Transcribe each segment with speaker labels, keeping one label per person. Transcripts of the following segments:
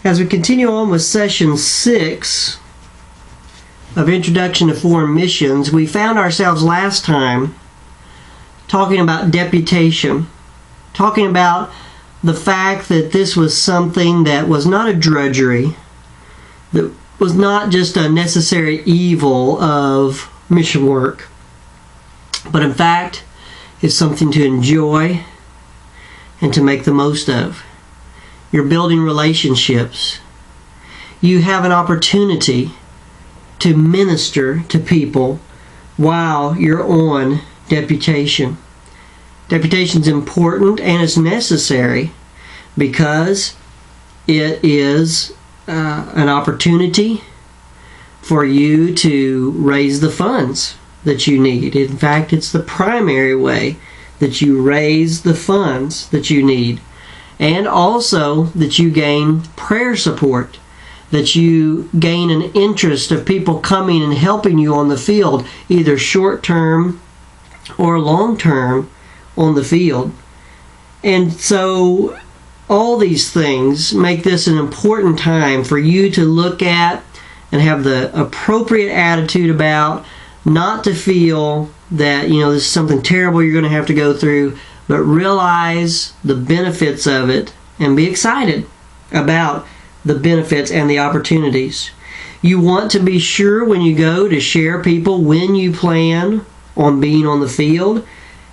Speaker 1: As we continue on with session 6 of Introduction to Foreign Missions, we found ourselves last time talking about deputation, talking about the fact that this was something that was not a drudgery, that was not just a necessary evil of mission work, but in fact is something to enjoy and to make the most of. You're building relationships. You have an opportunity to minister to people while you're on deputation. Deputation is important and it's necessary because it is an opportunity for you to raise the funds that you need. In fact, it's the primary way that you raise the funds that you need. And also that you gain prayer support, that you gain an interest of people coming and helping you on the field, either short-term or long-term on the field. And so all these things make this an important time for you to look at and have the appropriate attitude about, not to feel that, this is something terrible you're going to have to go through, but realize the benefits of it and be excited about the benefits and the opportunities. You want to be sure when you go to share people when you plan on being on the field,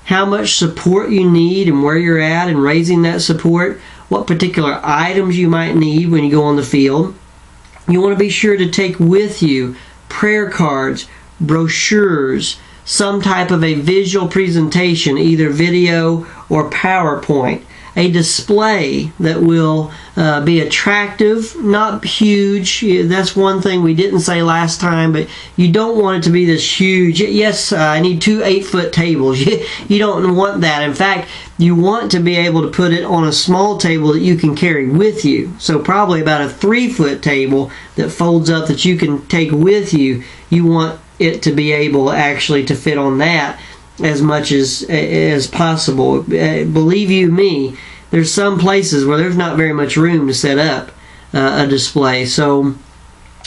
Speaker 1: how much support you need and where you're at in raising that support, what particular items you might need when you go on the field. You want to be sure to take with you prayer cards, brochures, some type of a visual presentation, either video or PowerPoint, a display that will be attractive, not huge. That's one thing we didn't say last time, but you don't want it to be this huge. Yes, I need 2 8-foot tables. You don't want that. In fact, you want to be able to put it on a small table that you can carry with you. So probably about a 3-foot table that folds up that you can take with you. You want it to be able actually to fit on that as much as possible. Believe you me, there's some places where there's not very much room to set up a display. So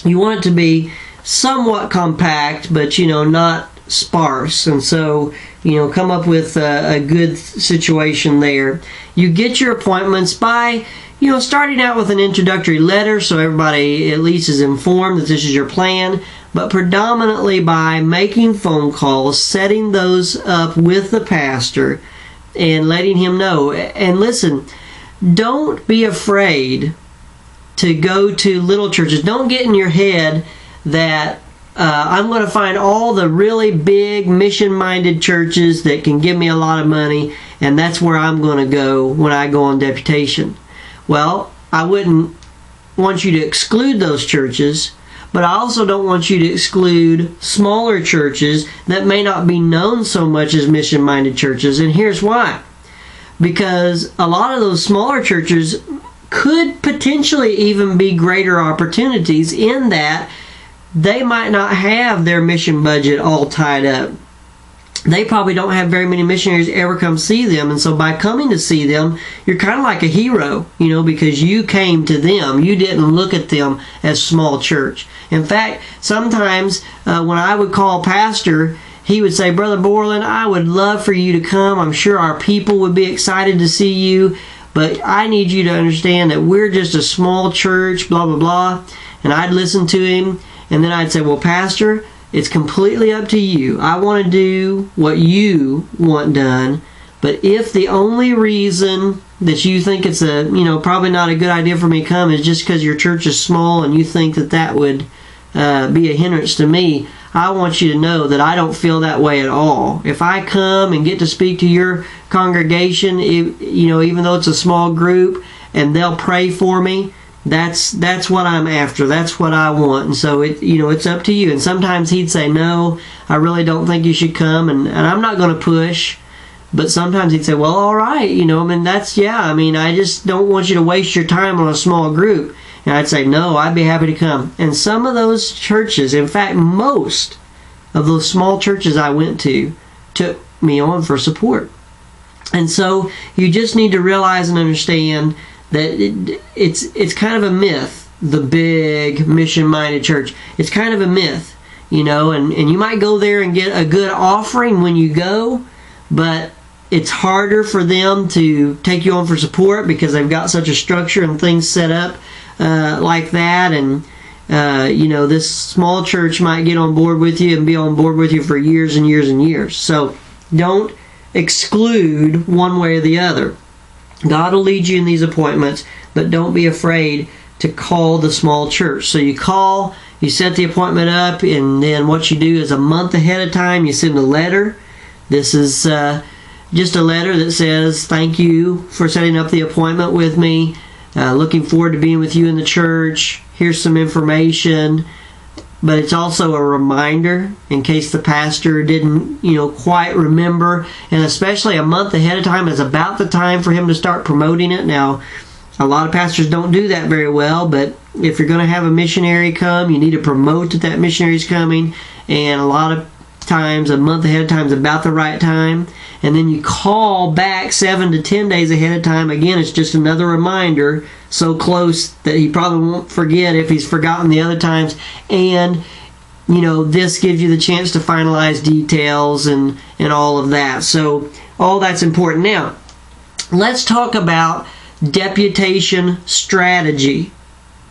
Speaker 1: you want it to be somewhat compact, but not sparse. And so come up with a good situation there. You get your appointments by starting out with an introductory letter so everybody at least is informed that this is your plan, but predominantly by making phone calls, setting those up with the pastor, and letting him know. And listen, don't be afraid to go to little churches. Don't get in your head that I'm going to find all the really big mission-minded churches that can give me a lot of money, and that's where I'm going to go when I go on deputation. Well, I wouldn't want you to exclude those churches, but I also don't want you to exclude smaller churches that may not be known so much as mission-minded churches. And here's why. Because a lot of those smaller churches could potentially even be greater opportunities in that they might not have their mission budget all tied up. They probably don't have very many missionaries ever come see them, and so by coming to see them, you're kind of like a hero, because you came to them. You didn't look at them as small church. In fact, sometimes when I would call pastor, he would say, "Brother Borland, I would love for you to come. I'm sure our people would be excited to see you, but I need you to understand that we're just a small church, blah, blah, blah." And I'd listen to him, and then I'd say, "Well, Pastor, it's completely up to you. I want to do what you want done, but if the only reason that you think it's probably not a good idea for me to come is just because your church is small and you think that would be a hindrance to me, I want you to know that I don't feel that way at all. If I come and get to speak to your congregation, even though it's a small group, and they'll pray for me, that's what I'm after. That's what I want." And so it's up to you. And sometimes he'd say, "No, I really don't think you should come," and I'm not going to push. But sometimes he'd say, "Well, all right, I just don't want you to waste your time on a small group." And I'd say, "No, I'd be happy to come." And some of those churches, in fact, most of those small churches I went to, took me on for support. And so you just need to realize and understand that it's kind of a myth, the big mission-minded church. It's kind of a myth, and you might go there and get a good offering when you go, but it's harder for them to take you on for support because they've got such a structure and things set up like that. And this small church might get on board with you and be on board with you for years and years and years. So don't exclude one way or the other. God will lead you in these appointments, but don't be afraid to call the small church. So you call, you set the appointment up, and then what you do is a month ahead of time, you send a letter. This is just a letter that says, thank you for setting up the appointment with me. Looking forward to being with you in the church. Here's some information. But it's also a reminder in case the pastor didn't, quite remember. And especially a month ahead of time is about the time for him to start promoting it. Now, a lot of pastors don't do that very well, but if you're going to have a missionary come, you need to promote that that missionary's coming. And a lot of times, a month ahead of time is about the right time. And then you call back 7 to 10 days ahead of time. Again, it's just another reminder, so close that he probably won't forget if he's forgotten the other times. And, this gives you the chance to finalize details and all of that. So all that's important. Now, let's talk about deputation strategy.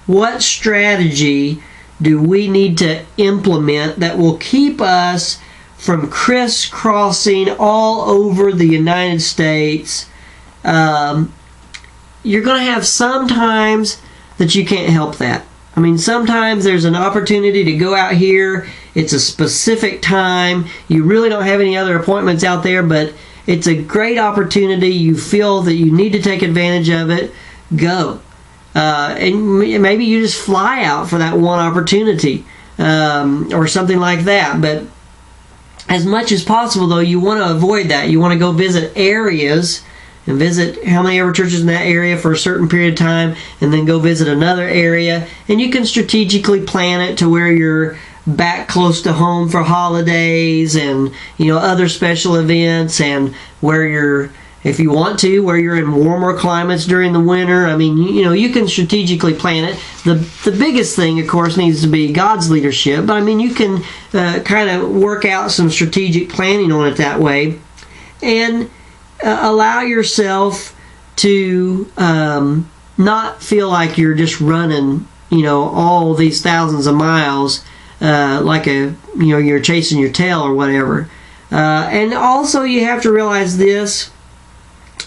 Speaker 1: What strategy do we need to implement that will keep us from crisscrossing all over the United States? You're going to have some times that you can't help that. I mean, sometimes there's an opportunity to go out here. It's a specific time. You really don't have any other appointments out there, but it's a great opportunity. You feel that you need to take advantage of it. Go. And maybe you just fly out for that one opportunity or something like that. But as much as possible, though, you want to avoid that. You want to go visit areas and visit how many ever churches in that area for a certain period of time, and then go visit another area. And you can strategically plan it to where you're back close to home for holidays and other special events, and where you're, if you want to, where you're in warmer climates during the winter. I mean, you can strategically plan it. The biggest thing, of course, needs to be God's leadership. But I mean, you can kind of work out some strategic planning on it that way, and allow yourself to not feel like you're just running, all these thousands of miles like you're chasing your tail or whatever. And also, you have to realize this,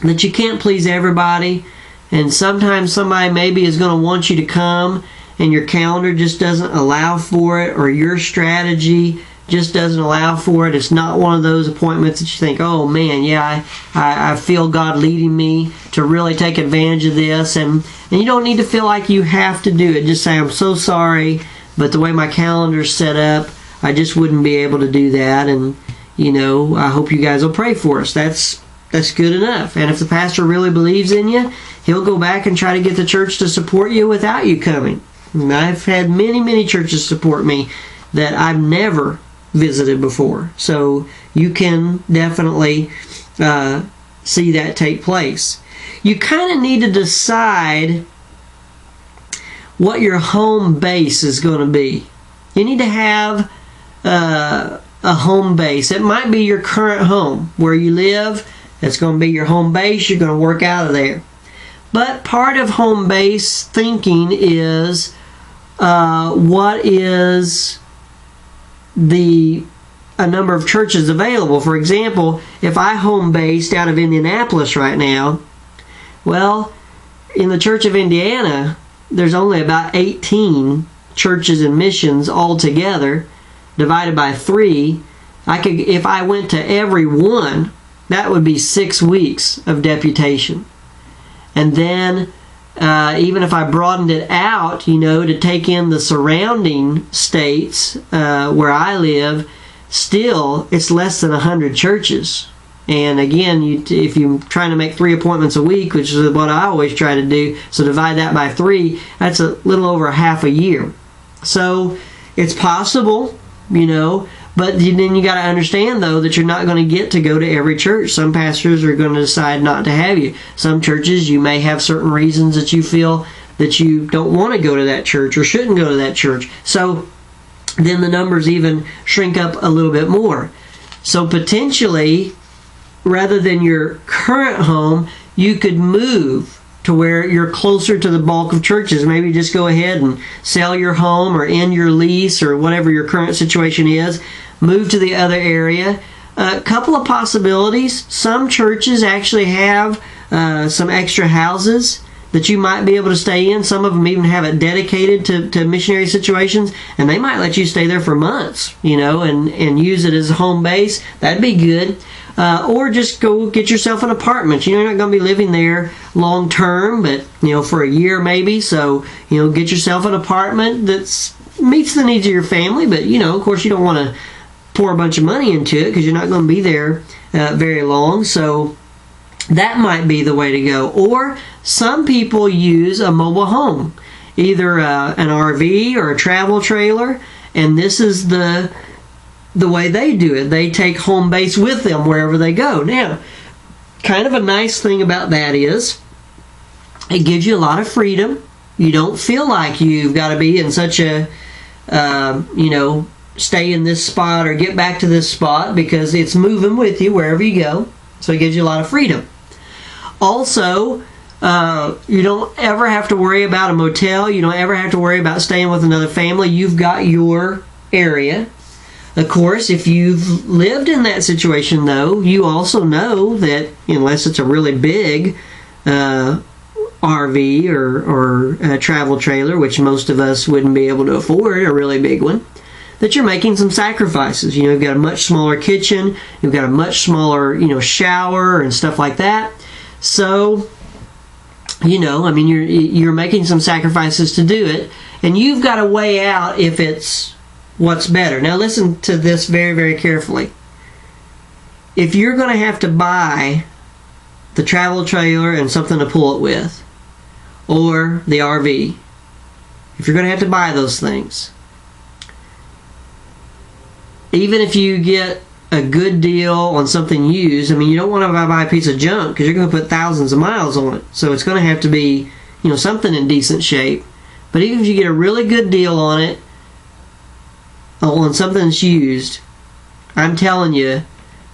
Speaker 1: that you can't please everybody, and sometimes somebody maybe is going to want you to come and your calendar just doesn't allow for it, or your strategy just doesn't allow for it. It's not one of those appointments that you think, oh man, yeah, I feel God leading me to really take advantage of this. And you don't need to feel like you have to do it. Just say, I'm so sorry, but the way my calendar's set up, I just wouldn't be able to do that. And I hope you guys will pray for us. That's good enough. And if the pastor really believes in you, he'll go back and try to get the church to support you without you coming. And I've had many churches support me that I've never visited before. So you can definitely see that take place. You kind of need to decide what your home base is going to be. You need to have a home base. It might be your current home where you live. That's going to be your home base. You're going to work out of there. But part of home base thinking is what is a number of churches available. For example, if I home based out of Indianapolis right now, well, in the Church of Indiana, there's only about 18 churches and missions altogether, divided by 3. If I went to every one, that would be 6 weeks of deputation. And then even if I broadened it out, to take in the surrounding states where I live, still it's less than 100 churches. And again, if you're trying to make 3 appointments a week, which is what I always try to do, so divide that by 3, that's a little over half a year. So it's possible, But then you got to understand, though, that you're not going to get to go to every church. Some pastors are going to decide not to have you. Some churches, you may have certain reasons that you feel that you don't want to go to that church or shouldn't go to that church. So then the numbers even shrink up a little bit more. So potentially, rather than your current home, you could move to where you're closer to the bulk of churches. Maybe just go ahead and sell your home or end your lease or whatever your current situation is. Move to the other area. A couple of possibilities. Some churches actually have some extra houses that you might be able to stay in. Some of them even have it dedicated to missionary situations, and they might let you stay there for months, and use it as a home base. That'd be good. Or just go get yourself an apartment. You're not going to be living there long term, but for a year maybe. So get yourself an apartment that meets the needs of your family. But of course, you don't want to pour a bunch of money into it because you're not going to be there very long. So that might be the way to go. Or some people use a mobile home, either an RV or a travel trailer, and this is the way they do it. They take home base with them wherever they go. Now, kind of a nice thing about that is it gives you a lot of freedom. You don't feel like you've got to be in such a, stay in this spot or get back to this spot, because it's moving with you wherever you go. So it gives you a lot of freedom. Also, you don't ever have to worry about a motel. You don't ever have to worry about staying with another family. You've got your area. Of course, if you've lived in that situation, though, you also know that unless it's a really big RV or a travel trailer, which most of us wouldn't be able to afford, a really big one, that you're making some sacrifices. You've got a much smaller kitchen, you've got a much smaller, shower and stuff like that. So, you're making some sacrifices to do it, and you've got to weigh out if it's what's better. Now listen to this very, very carefully. If you're going to have to buy the travel trailer and something to pull it with, or the RV, if you're going to have to buy those things, even if you get a good deal on something used, you don't want to buy a piece of junk because you're going to put thousands of miles on it. So it's going to have to be, something in decent shape. But even if you get a really good deal on it, on something that's used, I'm telling you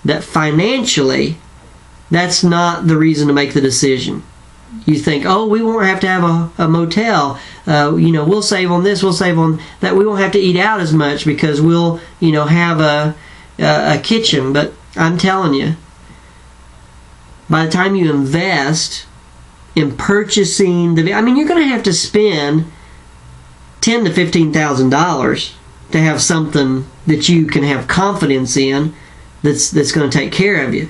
Speaker 1: that financially, that's not the reason to make the decision. You think, we won't have to have a motel. We'll save on this, we'll save on that. We won't have to eat out as much because we'll, have a kitchen. But I'm telling you, by the time you invest in purchasing you're going to have to spend $10,000 to $15,000 to have something that you can have confidence in that's going to take care of you.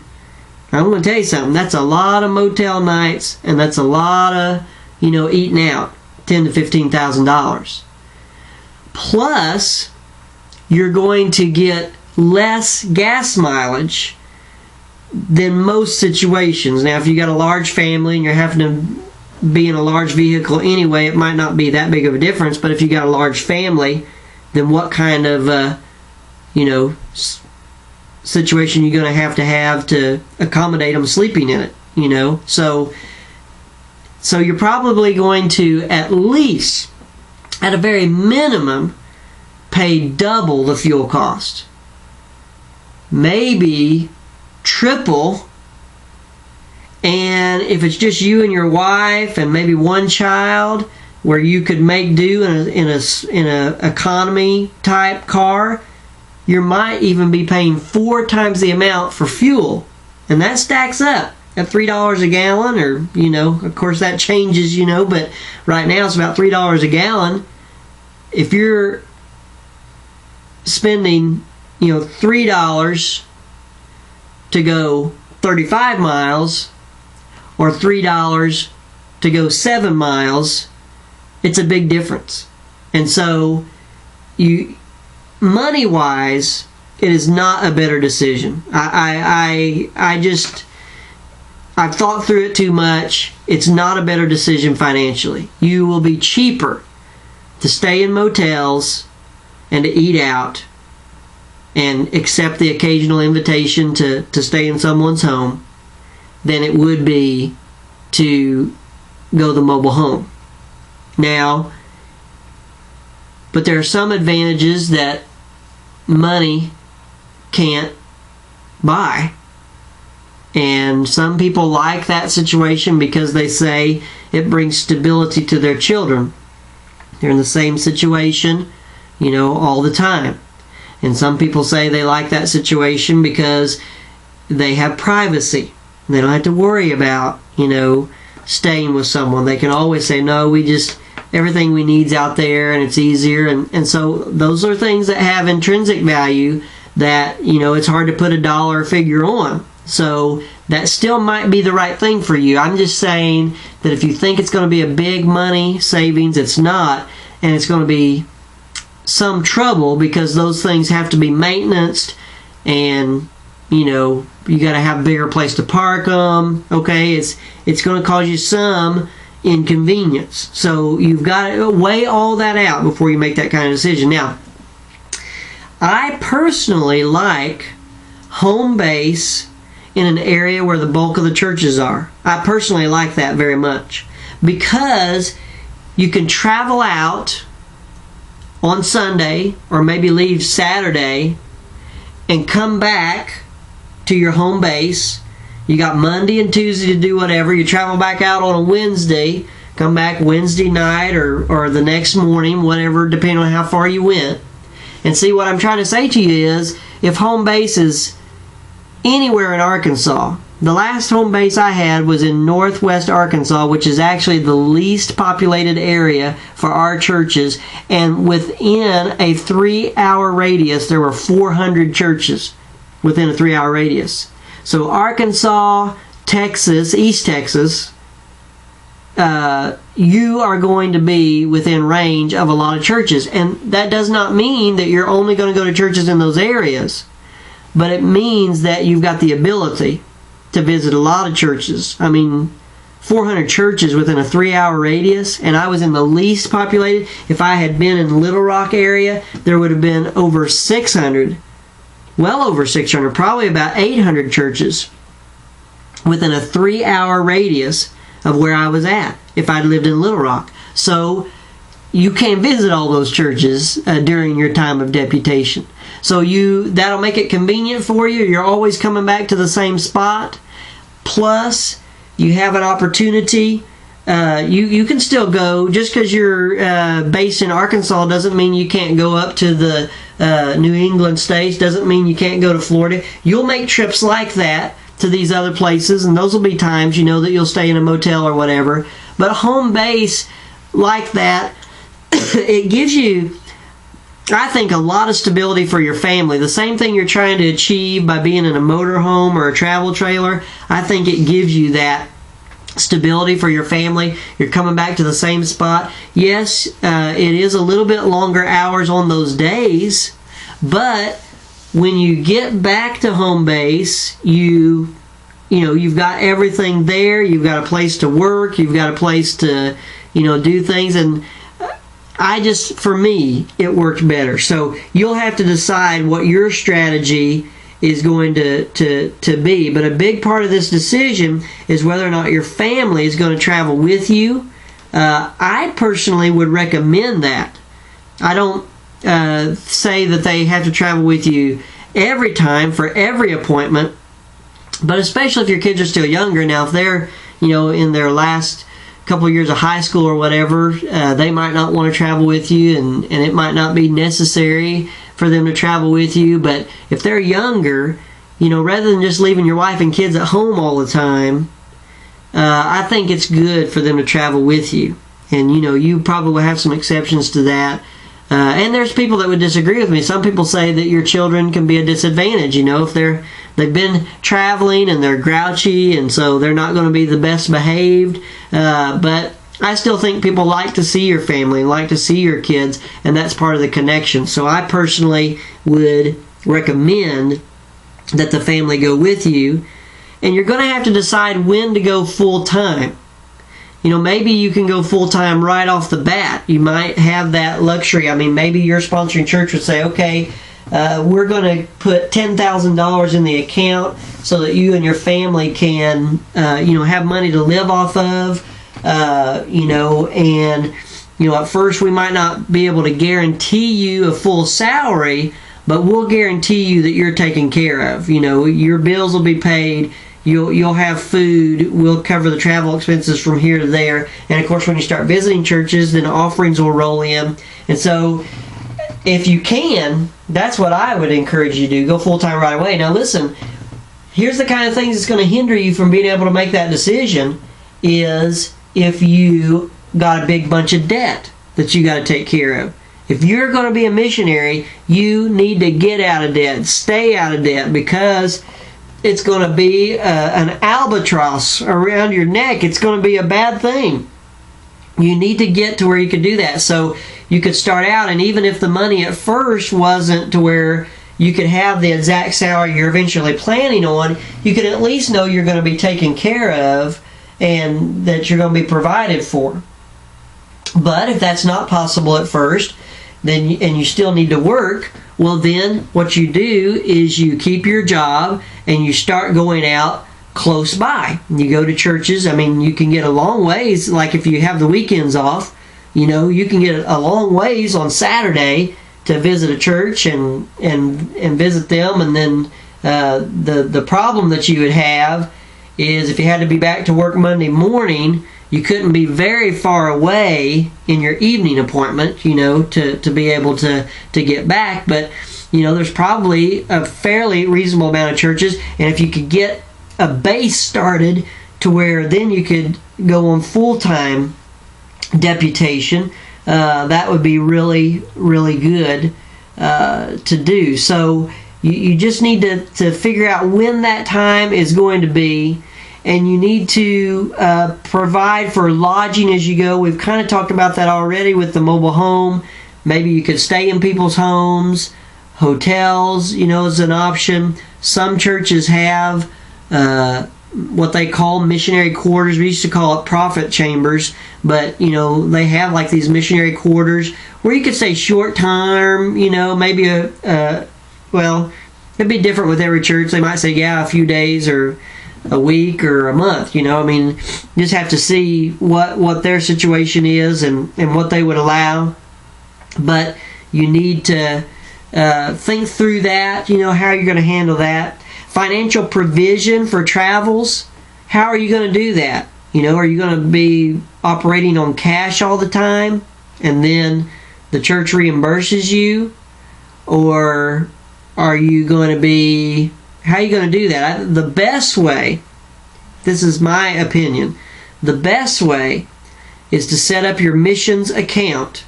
Speaker 1: I'm going to tell you something. That's a lot of motel nights, and that's a lot of, eating out, $10,000 to $15,000. Plus, you're going to get less gas mileage than most situations. Now, if you got a large family and you're having to be in a large vehicle anyway, it might not be that big of a difference. But if you got a large family, then what kind of, situation you're going to have to accommodate them sleeping in it, So you're probably going to, at least, at a very minimum, pay double the fuel cost. Maybe triple. And if it's just you and your wife and maybe one child, where you could make do in a economy type car, you might even be paying 4 times the amount for fuel. And that stacks up at $3 a gallon, or, of course that changes, but right now it's about $3 a gallon. If you're spending, $3 to go 35 miles, or $3 to go 7 miles, it's a big difference. And so, money-wise, it is not a better decision. I've thought through it too much. It's not a better decision financially. You will be cheaper to stay in motels and to eat out and accept the occasional invitation to stay in someone's home than it would be to go the mobile home. Now, but there are some advantages that money can't buy. And some people like that situation because they say it brings stability to their children. They're in the same situation, all the time. And some people say they like that situation because they have privacy. They don't have to worry about, staying with someone. They can always say, no, everything we need's out there and it's easier. And so those are things that have intrinsic value that, it's hard to put a dollar figure on. So that still might be the right thing for you. I'm just saying that if you think it's going to be a big money savings, it's not. And it's going to be some trouble because those things have to be maintained and, you got to have a bigger place to park them. Okay, it's going to cause you some inconvenience. So you've got to weigh all that out before you make that kind of decision. Now, I personally like home base in an area where the bulk of the churches are. I personally like that very much because you can travel out on Sunday or maybe leave Saturday and come back to your home base. You got Monday and Tuesday to do whatever. You travel back out on a Wednesday, come back Wednesday night or the next morning, whatever, depending on how far you went. And see, what I'm trying to say to you is, if home base is anywhere in Arkansas, the last home base I had was in northwest Arkansas, which is actually the least populated area for our churches. And within a 3-hour radius, there were 400 churches within a 3-hour radius. So Arkansas, Texas, East Texas, you are going to be within range of a lot of churches. And that does not mean that you're only going to go to churches in those areas. But it means that you've got the ability to visit a lot of churches. 400 churches within a 3-hour radius, and I was in the least populated. If I had been in Little Rock area, there would have been over 600, well over 600, probably about 800 churches within a 3-hour radius of where I was at if I'd lived in Little Rock. So you can't visit all those churches during your time of deputation. So that'll make it convenient for you. You're always coming back to the same spot. Plus, you have an opportunity. You can still go. Just because you're based in Arkansas doesn't mean you can't go up to the New England states. Doesn't mean you can't go to Florida. You'll make trips like that to these other places, and those will be times that you'll stay in a motel or whatever. But home base like that, it gives you, I think, a lot of stability for your family. The same thing you're trying to achieve by being in a motorhome or a travel trailer, I think it gives you that stability for your family. You're coming back to the same spot. Yes, it is a little bit longer hours on those days, but when you get back to home base, you've got everything there. You've got a place to work. You've got a place to, do things. And for me, it worked better. So you'll have to decide what your strategy is going to be. But a big part of this decision is whether or not your family is going to travel with you. I personally would recommend that. I don't say that they have to travel with you every time for every appointment, but especially if your kids are still younger. Now, if they're in their last couple of years of high school or whatever, they might not want to travel with you, and it might not be necessary for them to travel with you. But if they're younger, rather than just leaving your wife and kids at home all the time, I think it's good for them to travel with you. And you probably will have some exceptions to that. And there's people that would disagree with me. Some people say that your children can be a disadvantage, if they've been traveling and they're grouchy, and so they're not going to be the best behaved. But I still think people like to see your family and like to see your kids, and that's part of the connection. So I personally would recommend that the family go with you, and you're going to have to decide when to go full time. Maybe you can go full time right off the bat. You might have that luxury. Maybe your sponsoring church would say, okay, we're going to put $10,000 in the account so that you and your family can, have money to live off of, and at first we might not be able to guarantee you a full salary, but we'll guarantee you that you're taken care of. Your bills will be paid. You'll have food. We'll cover the travel expenses from here to there. And of course, when you start visiting churches, then offerings will roll in. And so, if you can, that's what I would encourage you to do. Go full-time right away. Now listen, here's the kind of things that's going to hinder you from being able to make that decision is if you got a big bunch of debt that you got to take care of. If you're going to be a missionary, you need to get out of debt, stay out of debt, because it's going to be an albatross around your neck. It's going to be a bad thing. You need to get to where you can do that. So you could start out, and even if the money at first wasn't to where you could have the exact salary you're eventually planning on, you can at least know you're going to be taken care of and that you're going to be provided for. But if that's not possible at first, then and you still need to work, well then what you do is you keep your job and you start going out close by. You go to churches. I mean, you can get a long ways, like if you have the weekends off, you can get a long ways on Saturday to visit a church and visit them. And then the problem that you would have is if you had to be back to work Monday morning, you couldn't be very far away in your evening appointment, to be able to get back. But, there's probably a fairly reasonable amount of churches. And if you could get a base started to where then you could go on full-time deputation, that would be really, really good to do. So you just need to figure out when that time is going to be. And you need to provide for lodging as you go. We've kind of talked about that already with the mobile home. Maybe you could stay in people's homes. Hotels, is an option. Some churches have what they call missionary quarters. We used to call it prophet chambers. But, they have like these missionary quarters where you could stay short time, maybe it'd be different with every church. They might say, a few days or a week or a month, just have to see what their situation is and what they would allow. But you need to think through that, how you're going to handle that. Financial provision for travels, how are you going to do that? Are you going to be operating on cash all the time and then the church reimburses you? Or are you going to be... How are you going to do that? The best way, this is my opinion, the best way is to set up your missions account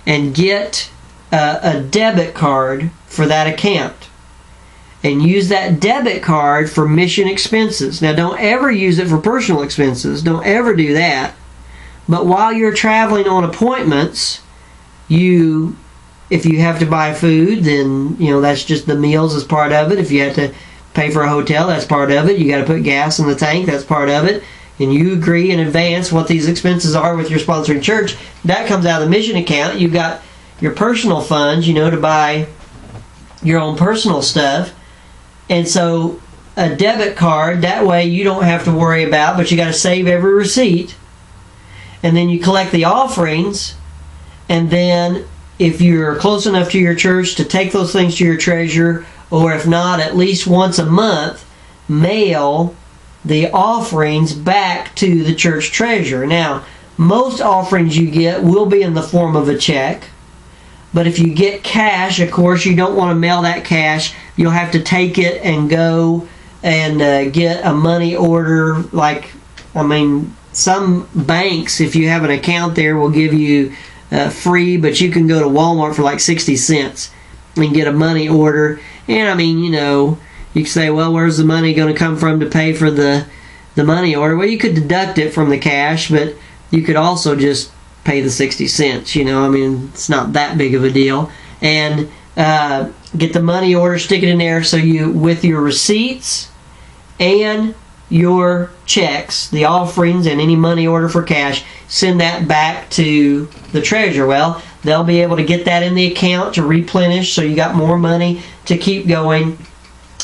Speaker 1: and get a debit card for that account. And use that debit card for mission expenses. Now, don't ever use it for personal expenses. Don't ever do that. But while you're traveling on appointments, if you have to buy food, then, that's just the meals as part of it. If you have to pay for a hotel, that's part of it. You got to put gas in the tank, that's part of it. And you agree in advance what these expenses are with your sponsoring church. That comes out of the mission account. You've got your personal funds, to buy your own personal stuff. And so a debit card, that way you don't have to worry about, but you got to save every receipt. And then you collect the offerings, and then if you're close enough to your church to take those things to your treasurer, or if not, at least once a month, mail the offerings back to the church treasurer. Now, most offerings you get will be in the form of a check, but if you get cash, of course, you don't want to mail that cash. You'll have to take it and go and get a money order. Some banks, if you have an account there, will give you free, but you can go to Walmart for like 60 cents and get a money order. And you can say, well, where's the money going to come from to pay for the money order? Well, you could deduct it from the cash, but you could also just pay the 60 cents. It's not that big of a deal. And get the money order, stick it in there, so you, with your receipts and your checks, the offerings, and any money order for cash, send that back to the treasurer. Well, they'll be able to get that in the account to replenish, so you got more money to keep going,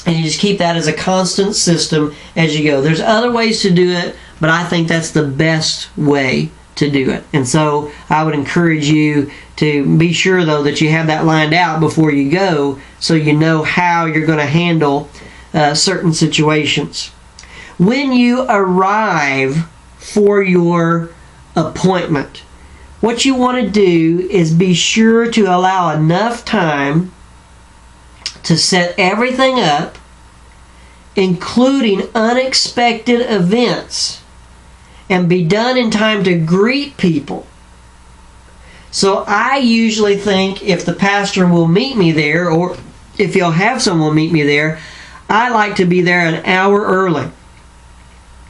Speaker 1: and you just keep that as a constant system as you go. There's other ways to do it, but I think that's the best way to do it. And so I would encourage you to be sure, though, that you have that lined out before you go, so you know how you're going to handle certain situations. When you arrive for your appointment, what you want to do is be sure to allow enough time to set everything up, including unexpected events, and be done in time to greet people. So I usually think if the pastor will meet me there, or if he'll have someone meet me there, I like to be there an hour early.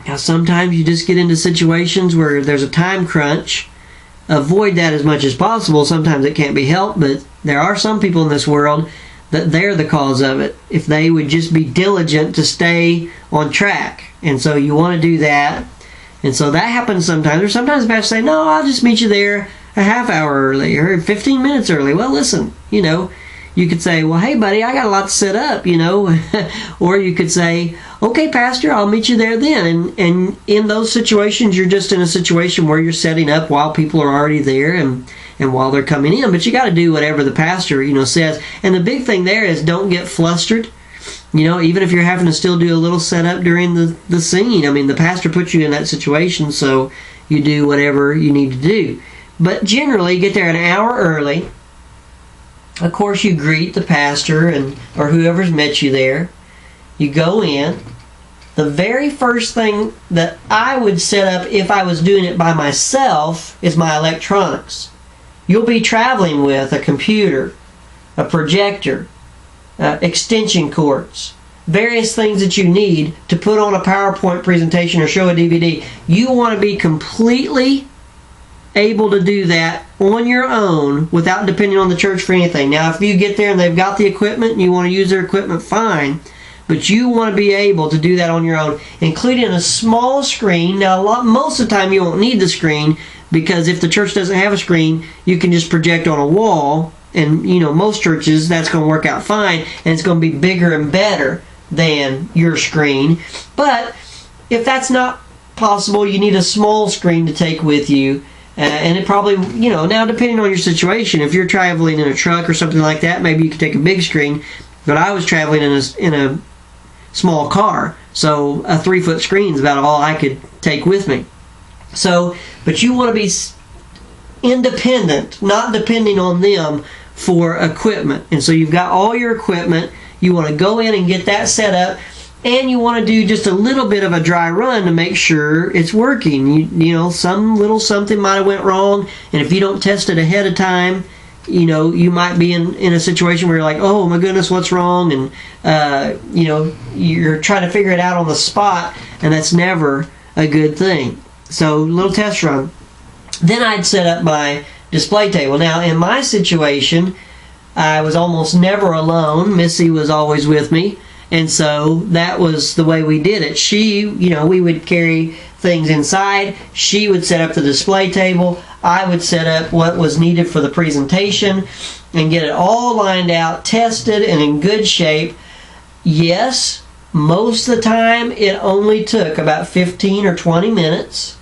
Speaker 1: Now, sometimes you just get into situations where there's a time crunch. Avoid that as much as possible. Sometimes it can't be helped, but there are some people in this world that they're the cause of it, if they would just be diligent to stay on track. And so you want to do that. And so that happens sometimes. Or sometimes the pastor say, no, I'll just meet you there a half hour early or 15 minutes early. Well, listen, you could say, well, hey, buddy, I got a lot to set up, Or you could say, okay, pastor, I'll meet you there then. And in those situations, you're just in a situation where you're setting up while people are already there and while they're coming in. But you got to do whatever the pastor, says. And the big thing there is don't get flustered. Even if you're having to still do a little setup during the singing. I mean, the pastor puts you in that situation, so you do whatever you need to do. But generally, get there an hour early. Of course, you greet the pastor or whoever's met you there. You go in. The very first thing that I would set up if I was doing it by myself is my electronics. You'll be traveling with a computer, a projector, extension cords, various things that you need to put on a PowerPoint presentation or show a DVD. You want to be completely able to do that on your own without depending on the church for anything. Now, if you get there and they've got the equipment and you want to use their equipment, fine. But you want to be able to do that on your own, including a small screen. Now, most of the time you won't need the screen, because if the church doesn't have a screen, you can just project on a wall. And, most churches, that's going to work out fine. And it's going to be bigger and better than your screen. But if that's not possible, you need a small screen to take with you. And it probably, now depending on your situation, if you're traveling in a truck or something like that, maybe you could take a big screen. But I was traveling in a small car, so a 3-foot screen is about all I could take with me. So, but you want to be independent, not depending on them for equipment. And so you've got all your equipment. You want to go in and get that set up. And you want to do just a little bit of a dry run to make sure it's working. Some little something might have went wrong, and if you don't test it ahead of time, you might be in a situation where you're like, oh my goodness, what's wrong? And you're trying to figure it out on the spot, and that's never a good thing. So, little test run. Then I'd set up my display table. Now, in my situation, I was almost never alone. Missy was always with me. And so that was the way we did it. She, we would carry things inside. She would set up the display table. I would set up what was needed for the presentation and get it all lined out, tested, and in good shape. Yes, most of the time it only took about 15 or 20 minutes.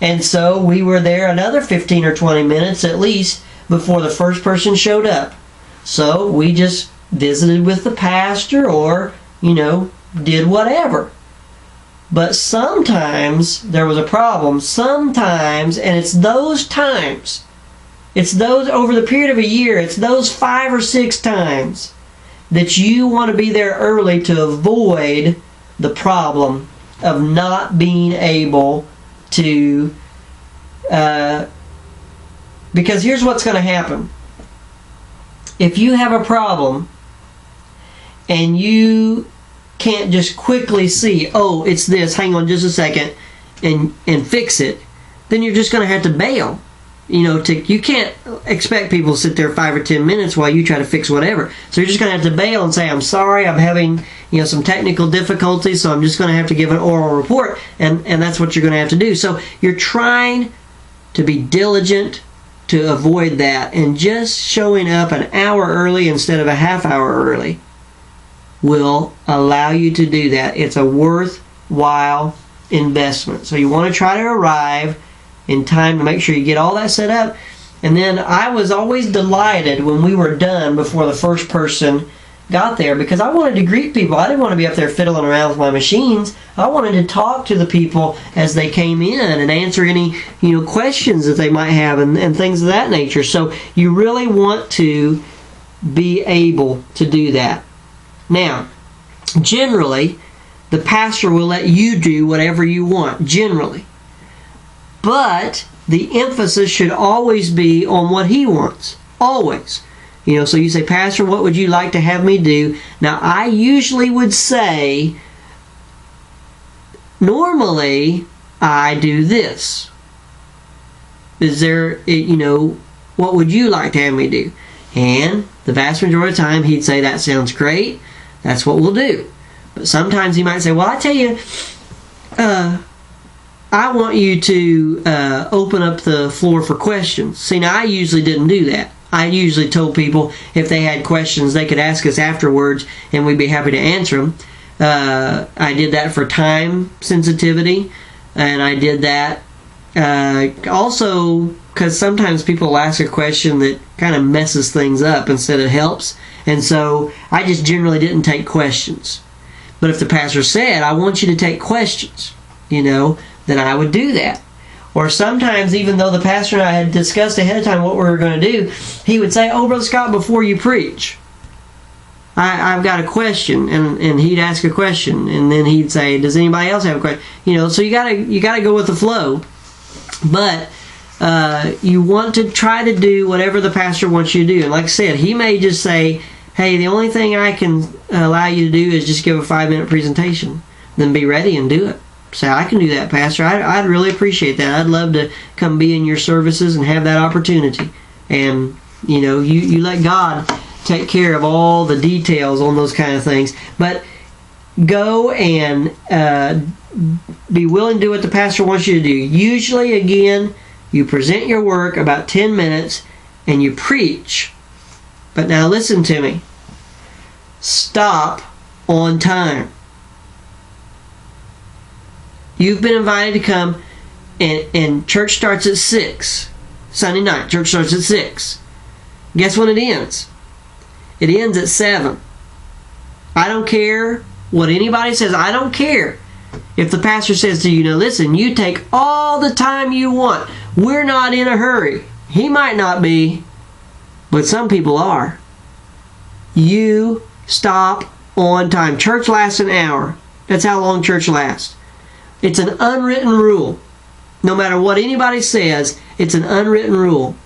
Speaker 1: And so we were there another 15 or 20 minutes at least before the first person showed up. So we just visited with the pastor or, did whatever. But sometimes there was a problem. Sometimes, and it's those times, it's those over the period of a year, it's those 5 or 6 times that you want to be there early to avoid the problem of not being able to, because here's what's going to happen. If you have a problem and you can't just quickly see, oh, it's this, hang on just a second, and fix it, then you're just going to have to bail. You can't expect people to sit there 5 or 10 minutes while you try to fix whatever. So you're just going to have to bail and say, I'm sorry, I'm having, some technical difficulties, so I'm just going to have to give an oral report, and that's what you're going to have to do. So you're trying to be diligent to avoid that, and just showing up an hour early instead of a half hour early will allow you to do that. It's a worthwhile investment. So you want to try to arrive in time to make sure you get all that set up. And then I was always delighted when we were done before the first person got there, because I wanted to greet people. I didn't want to be up there fiddling around with my machines. I wanted to talk to the people as they came in and answer any questions that they might have, and things of that nature. So you really want to be able to do that. Now, generally, the pastor will let you do whatever you want, generally. But the emphasis should always be on what he wants. Always. So you say, Pastor, what would you like to have me do? Now, I usually would say, normally, I do this. Is there, what would you like to have me do? And the vast majority of the time, he'd say, that sounds great. That's what we'll do. But sometimes he might say, well, I tell you, I want you to open up the floor for questions. See, now I usually didn't do that. I usually told people if they had questions, they could ask us afterwards, and we'd be happy to answer them. I did that for time sensitivity, and I did that also because sometimes people will ask a question that kind of messes things up instead of helps, and so I just generally didn't take questions. But if the pastor said, I want you to take questions, then I would do that. Or sometimes, even though the pastor and I had discussed ahead of time what we were going to do, he would say, oh, Brother Scott, before you preach, I've got a question. And he'd ask a question. And then he'd say, does anybody else have a question? So you gotta go with the flow. But you want to try to do whatever the pastor wants you to do. And like I said, he may just say, hey, the only thing I can allow you to do is just give a 5-minute presentation. Then be ready and do it. Say, I can do that, Pastor. I'd really appreciate that. I'd love to come be in your services and have that opportunity. And, you let God take care of all the details on those kind of things. But go and be willing to do what the pastor wants you to do. Usually, again, you present your work about 10 minutes and you preach. But now listen to me. Stop on time. You've been invited to come, and church starts at 6. Sunday night, church starts at 6. Guess when it ends? It ends at 7. I don't care what anybody says. I don't care if the pastor says to you, listen, you take all the time you want. We're not in a hurry. He might not be, but some people are. You stop on time. Church lasts an hour. That's how long church lasts. It's an unwritten rule. No matter what anybody says, it's an unwritten rule.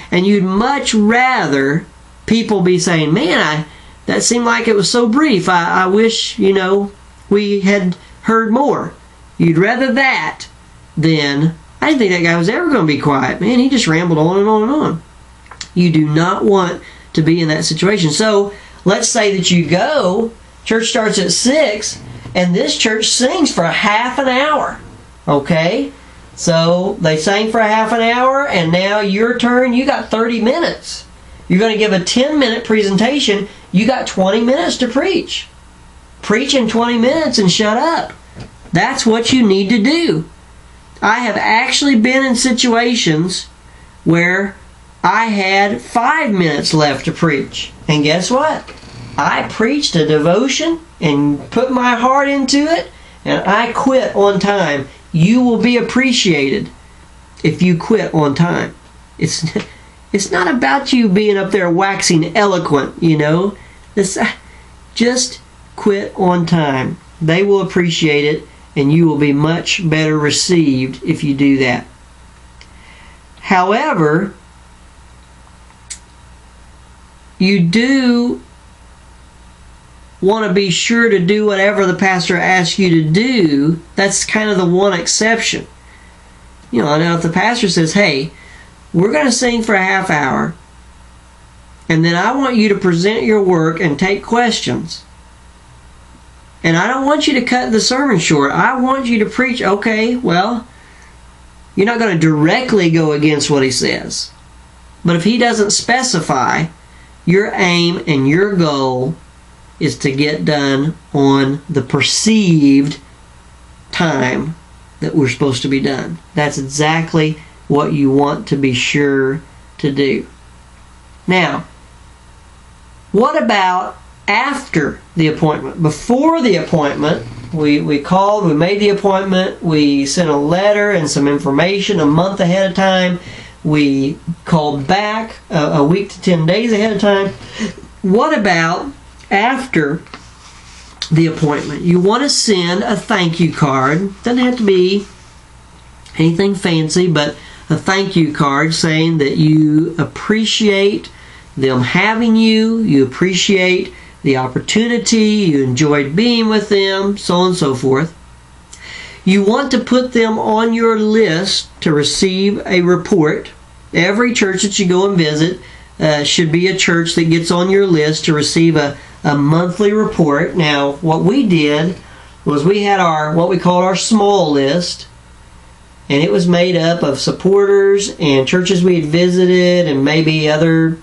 Speaker 1: And you'd much rather people be saying, man, that seemed like it was so brief. I wish, we had heard more. You'd rather that than, I didn't think that guy was ever going to be quiet. Man, he just rambled on and on and on. You do not want to be in that situation. So let's say that you go, church starts at 6, and this church sings for half an hour. Okay? So they sang for half an hour, and now your turn, you got 30 minutes. You're going to give a 10-minute presentation, you got 20 minutes to preach. Preach in 20 minutes and shut up. That's what you need to do. I have actually been in situations where I had 5 minutes left to preach. And guess what? I preached a devotion and put my heart into it, and I quit on time. You will be appreciated if you quit on time. It's not about you being up there waxing eloquent, Just quit on time. They will appreciate it, and you will be much better received if you do that. However, you do want to be sure to do whatever the pastor asks you to do. That's kind of the one exception. Now if the pastor says, hey, we're going to sing for a half hour, and then I want you to present your work and take questions. And I don't want you to cut the sermon short. I want you to preach. Okay, well, you're not going to directly go against what he says. But if he doesn't specify, your aim and your goal is to get done on the perceived time that we're supposed to be done. That's exactly what you want to be sure to do. Now, what about after the appointment? Before the appointment, we called, we made the appointment, we sent a letter and some information a month ahead of time. We called back a week to 10 days ahead of time. What about after the appointment? You want to send a thank you card. Doesn't have to be anything fancy, but a thank you card saying that you appreciate them having you, you appreciate the opportunity, you enjoyed being with them, so on and so forth. You want to put them on your list to receive a report. Every church that you go and visit should be a church that gets on your list to receive a monthly report. Now, what we did was we had what we called our small list, and it was made up of supporters and churches we had visited and maybe other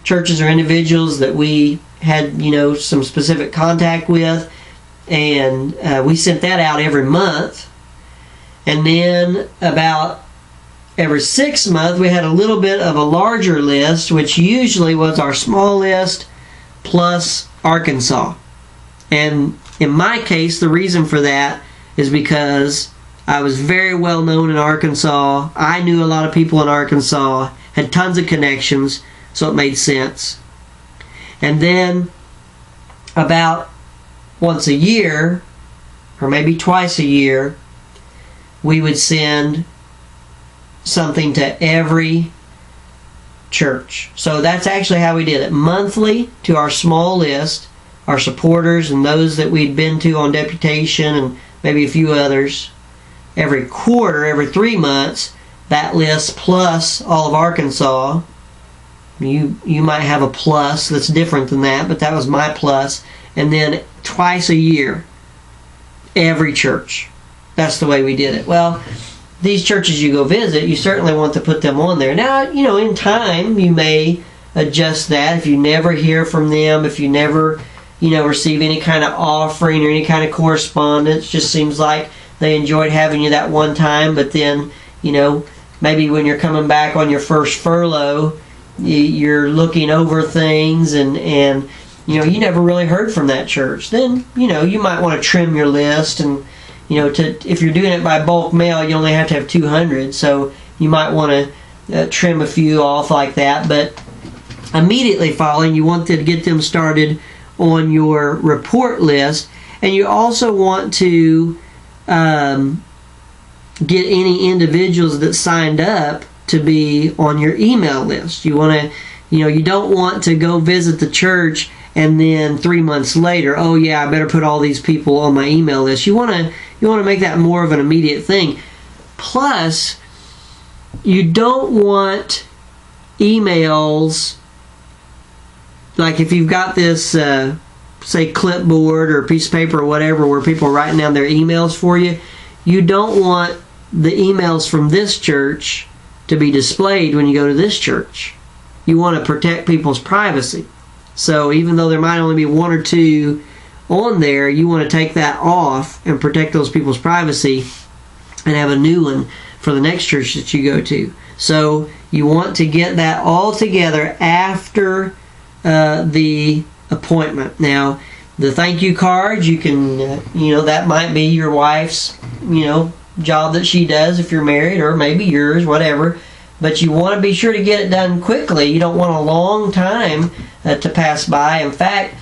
Speaker 1: churches or individuals that we had, some specific contact with. And we sent that out every month. And then about every 6 months, we had a little bit of a larger list, which usually was our small list plus Arkansas. And in my case, the reason for that is because I was very well known in Arkansas. I knew a lot of people in Arkansas, had tons of connections, so it made sense. And then about once a year, or maybe twice a year, we would send something to every church. So that's actually how we did it. Monthly to our small list, our supporters and those that we'd been to on deputation and maybe a few others. Every quarter, every 3 months, that list plus all of Arkansas. You might have a plus that's different than that, but that was my plus. And then twice a year, every church. That's the way we did it. Well, these churches you go visit, you certainly want to put them on there. Now, in time, you may adjust that. If you never hear from them, if you never, receive any kind of offering or any kind of correspondence, just seems like they enjoyed having you that one time, but then, maybe when you're coming back on your first furlough, you're looking over things and you never really heard from that church. Then, you might want to trim your list and, if you're doing it by bulk mail, you only have to have 200, so you might want to trim a few off like that. But immediately following, you want to get them started on your report list, and you also want to get any individuals that signed up to be on your email list. You want to, you don't want to go visit the church and then 3 months later, oh yeah, I better put all these people on my email list. You want to make that more of an immediate thing. Plus, you don't want emails, like if you've got this, say clipboard or piece of paper or whatever, where people are writing down their emails for you, you don't want the emails from this church to be displayed when you go to this church. You want to protect people's privacy. So even though there might only be 1 or 2 on there, you want to take that off and protect those people's privacy and have a new one for the next church that you go to. So you want to get that all together after the appointment. Now, the thank you cards, you can, that might be your wife's, job that she does if you're married, or maybe yours, whatever. But you want to be sure to get it done quickly. You don't want a long time to pass by. In fact,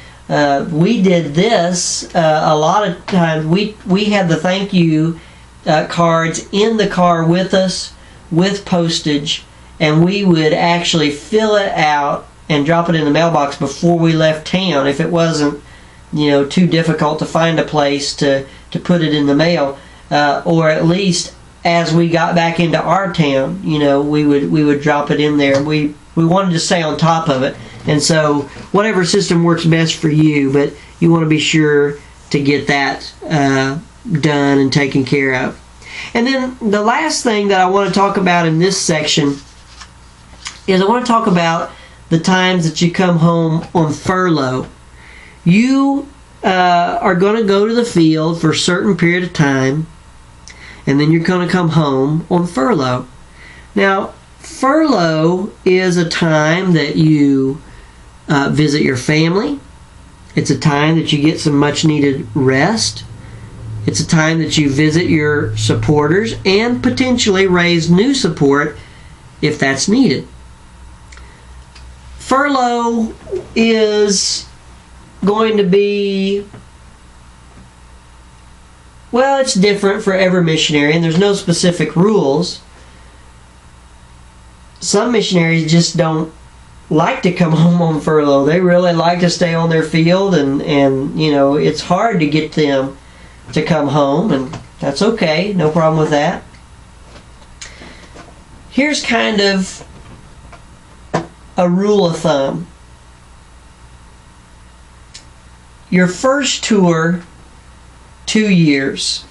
Speaker 1: we did this a lot of times. We had the thank you cards in the car with us, with postage, and we would actually fill it out and drop it in the mailbox before we left town if it wasn't, too difficult to find a place to put it in the mail, or at least as we got back into our town, we would drop it in there. We wanted to stay on top of it, and so whatever system works best for you, but you want to be sure to get that done and taken care of. And then the last thing that I want to talk about in this section is I want to talk about the times that you come home on furlough. You are going to go to the field for a certain period of time, and then you're going to come home on furlough. Now, furlough is a time that you visit your family. It's a time that you get some much needed rest. It's a time that you visit your supporters and potentially raise new support if that's needed. Furlough is going to be, well, it's different for every missionary, and there's no specific rules. Some missionaries just don't like to come home on furlough. They really like to stay on their field, and it's hard to get them to come home, and that's okay. No problem with that. Here's kind of a rule of thumb. Your first tour, 2 years.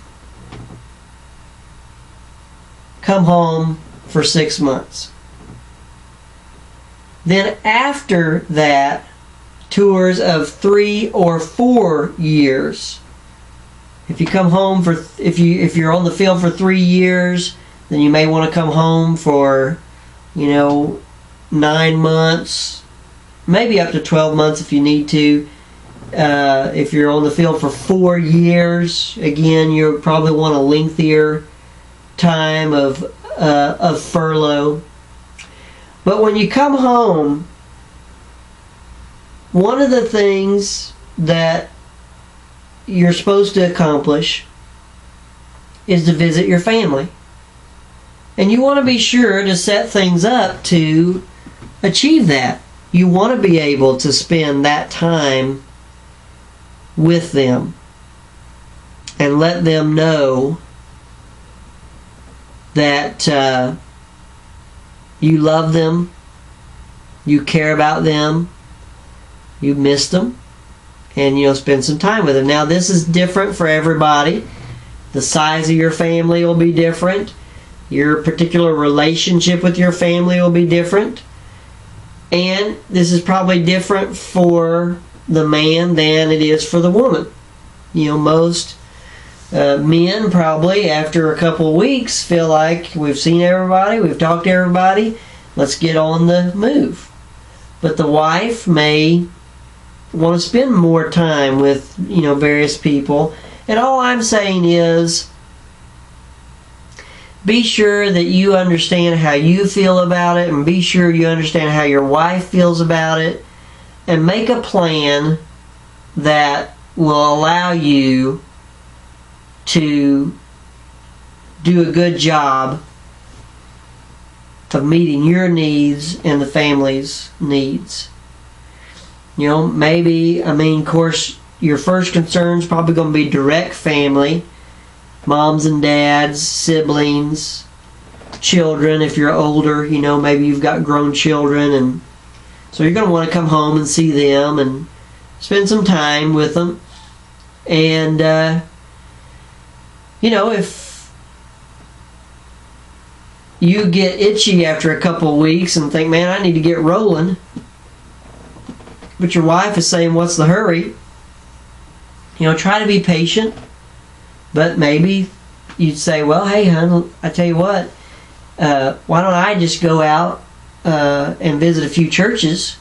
Speaker 1: Come home for 6 months. Then after that, tours of 3 or 4 years. If you come home for, if you're on the field for 3 years, then you may want to come home for, 9 months, maybe up to 12 months if you need to. If you're on the field for 4 years, again, you'll probably want a lengthier time of furlough. But when you come home, one of the things that you're supposed to accomplish is to visit your family. And you want to be sure to set things up to achieve that. You want to be able to spend that time with them and let them know that you love them, you care about them, you miss them, and spend some time with them. Now, this is different for everybody. The size of your family will be different. Your particular relationship with your family will be different. And this is probably different for the man than it is for the woman. Most men probably after a couple of weeks feel like we've seen everybody, we've talked to everybody, let's get on the move. But the wife may want to spend more time with various people. And all I'm saying is, be sure that you understand how you feel about it, and be sure you understand how your wife feels about it, and make a plan that will allow you to do a good job of meeting your needs and the family's needs. Maybe, of course, your first concern is probably going to be direct family, moms and dads, siblings, children. If you're older, maybe you've got grown children, and so you're going to want to come home and see them and spend some time with them. And if you get itchy after a couple of weeks and think, man, I need to get rolling, but your wife is saying, what's the hurry? Try to be patient. But maybe you'd say, well, hey, hon, I tell you what, why don't I just go out and visit a few churches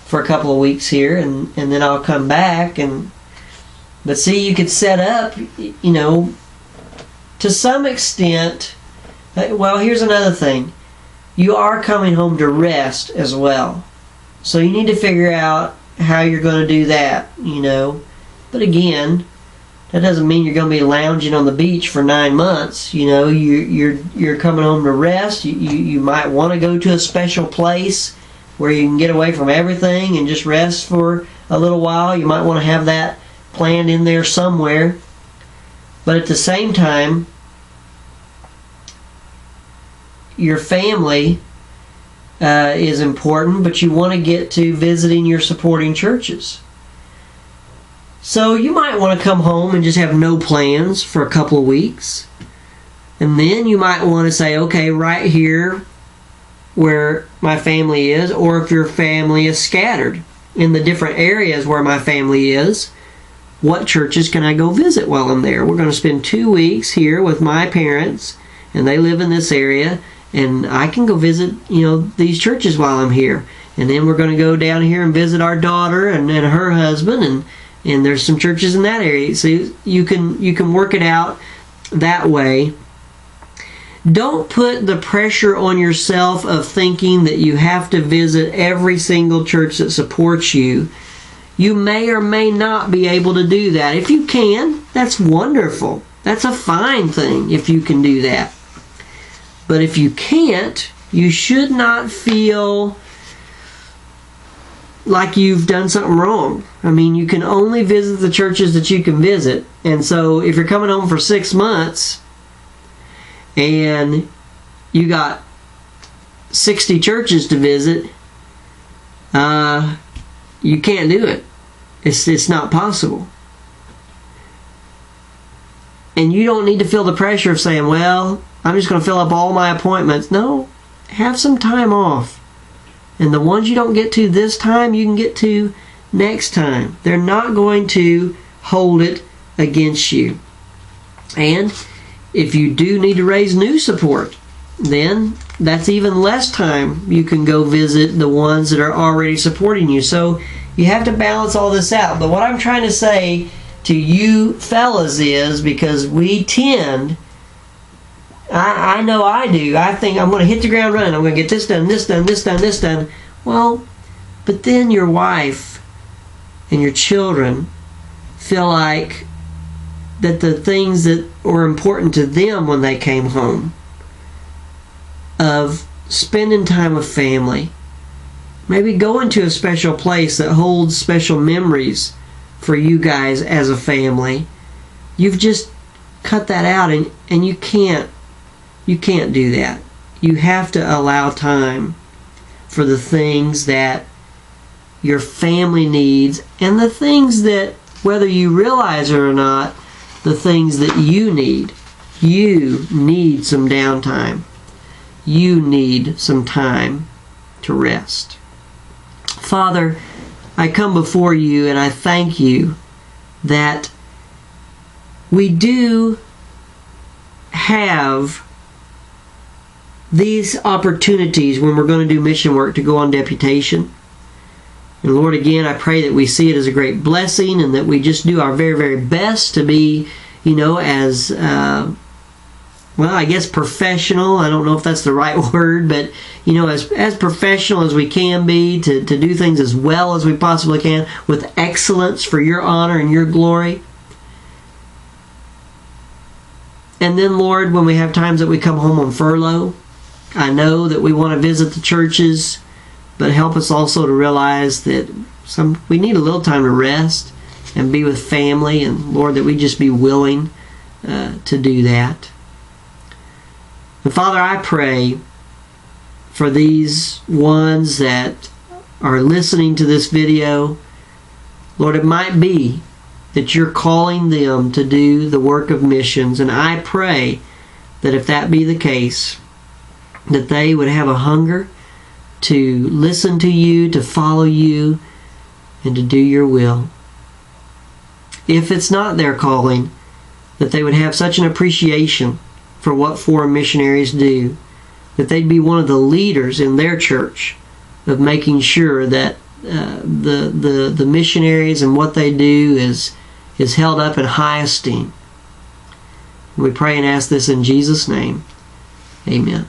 Speaker 1: for a couple of weeks here, and then I'll come back. But see, you could set up, to some extent. Well, here's another thing. You are coming home to rest as well. So you need to figure out how you're going to do that, But again, that doesn't mean you're going to be lounging on the beach for 9 months. You're coming home to rest. You might want to go to a special place where you can get away from everything and just rest for a little while. You might want to have that planned in there somewhere. But at the same time, your family is important, but you want to get to visiting your supporting churches. So you might want to come home and just have no plans for a couple of weeks. And then you might want to say, okay, right here where my family is, or if your family is scattered in the different areas where my family is, what churches can I go visit while I'm there? We're going to spend 2 weeks here with my parents, and they live in this area, and I can go visit, these churches while I'm here. And then we're going to go down here and visit our daughter and her husband, and there's some churches in that area. So you can work it out that way. Don't put the pressure on yourself of thinking that you have to visit every single church that supports you. You may or may not be able to do that. If you can, that's wonderful. That's a fine thing if you can do that. But if you can't, you should not feel like you've done something wrong. I mean, you can only visit the churches that you can visit. And so if you're coming home for 6 months and you got 60 churches to visit, you can't do it. It's not possible. And you don't need to feel the pressure of saying, well, I'm just going to fill up all my appointments. No, have some time off. And the ones you don't get to this time, you can get to next time. They're not going to hold it against you. And if you do need to raise new support, then that's even less time you can go visit the ones that are already supporting you. So you have to balance all this out. But what I'm trying to say to you fellas is, because we tend, I know I do, I think I'm going to hit the ground running. I'm going to get this done, this done, this done, this done. Well, but then your wife and your children feel like that the things that were important to them when they came home, of spending time with family, maybe going to a special place that holds special memories for you guys as a family, you've just cut that out, and you can't do that. You have to allow time for the things that your family needs, and the things that, whether you realize it or not, the things that you need. You need some downtime. You need some time to rest. Father, I come before you and I thank you that we do have these opportunities when we're going to do mission work to go on deputation. And Lord, again, I pray that we see it as a great blessing, and that we just do our very, very best to be, as, I guess professional. I don't know if that's the right word, but, as professional as we can be, to do things as well as we possibly can, with excellence for your honor and your glory. And then, Lord, when we have times that we come home on furlough, I know that we want to visit the churches, but help us also to realize that we need a little time to rest and be with family, and Lord, that we just be willing to do that. And Father, I pray for these ones that are listening to this video. Lord, it might be that you're calling them to do the work of missions, and I pray that if that be the case, that they would have a hunger to listen to you, to follow you, and to do your will. If it's not their calling, that they would have such an appreciation for what foreign missionaries do, that they'd be one of the leaders in their church of making sure that the missionaries and what they do is held up in high esteem. We pray and ask this in Jesus' name. Amen.